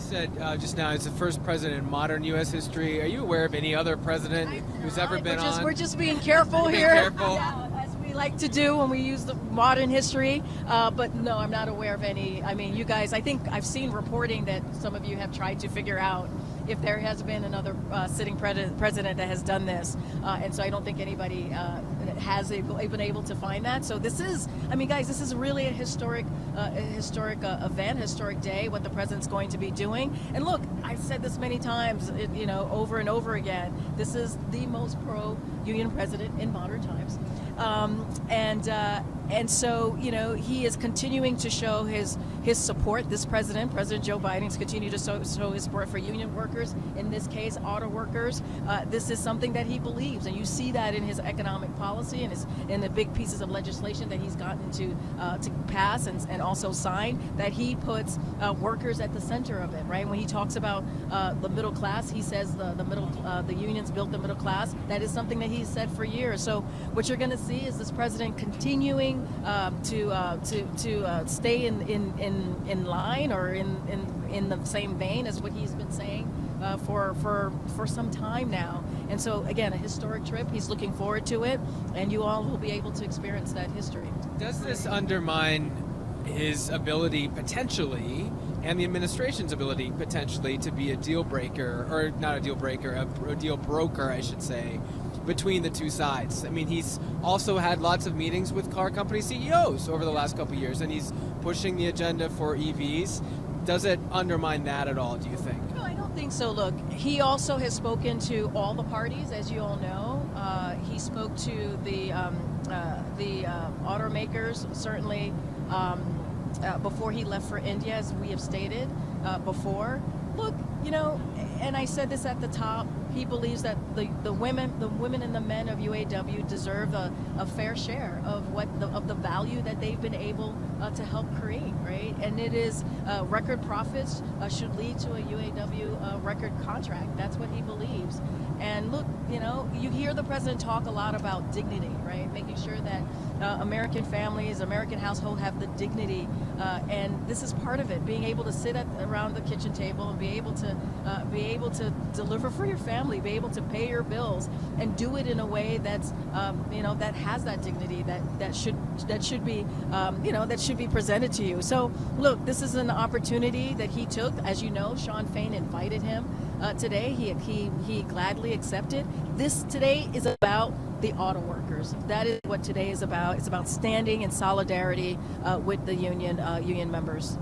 said just now it's the first president in modern U.S. history. Are you aware of any other president who's ever been on? We're just being careful here. Careful. Yeah, as we like to do when we use the modern history. But no, I'm not aware of any. I mean, you guys, I think I've seen reporting that some of you have tried to figure out if there has been another sitting president that has done this. And so I don't think anybody has been able to find that. So this is, I mean, guys, this is really a historic event, historic day, what the president's going to be doing. And look, I've said this many times, over and over again, this is the most pro-union president in modern times. And so, he is continuing to show his support. This President Joe Biden, is continuing to show his support for union workers, in this case, auto workers. This is something that he believes, and you see that in his economic policy and in the big pieces of legislation that he's gotten to pass and also sign, that he puts workers at the center of it, right? When he talks about the middle class, he says the unions built the middle class. That is something that he's said for years. So what you're going to see is this president continuing to stay in line or in the same vein as what he's been saying for some time now. And so again, a historic trip. He's looking forward to it, and you all will be able to experience that history. Does this undermine his ability potentially, and the administration's ability potentially, to be a deal breaker, or not a deal breaker, a deal broker, I should say, between the two sides? I mean, he's also had lots of meetings with car company CEOs over the last couple of years, and he's pushing the agenda for EVs. Does it undermine that at all, do you think? No, I don't think so. Look, he also has spoken to all the parties, as you all know. He spoke to the automakers, certainly, before he left for India, as we have stated before. Look, and I said this at the top, he believes that the women and the men of UAW deserve a fair share of the value that they've been able to help create, right? And it is record profits should lead to a UAW record contract. That's what he believes. And look, you hear the president talk a lot about dignity, right? Making sure that American families, American households have the dignity, and this is part of it. Being able to sit around the kitchen table and be able to deliver for your family, be able to pay your bills, and do it in a way that's that has that dignity that should be presented to you. So look, this is an opportunity that he took. As you know, Sean Fain invited him today. He gladly accepted. This today is about the auto workers. That is what today is about. It's about standing in solidarity with the union members.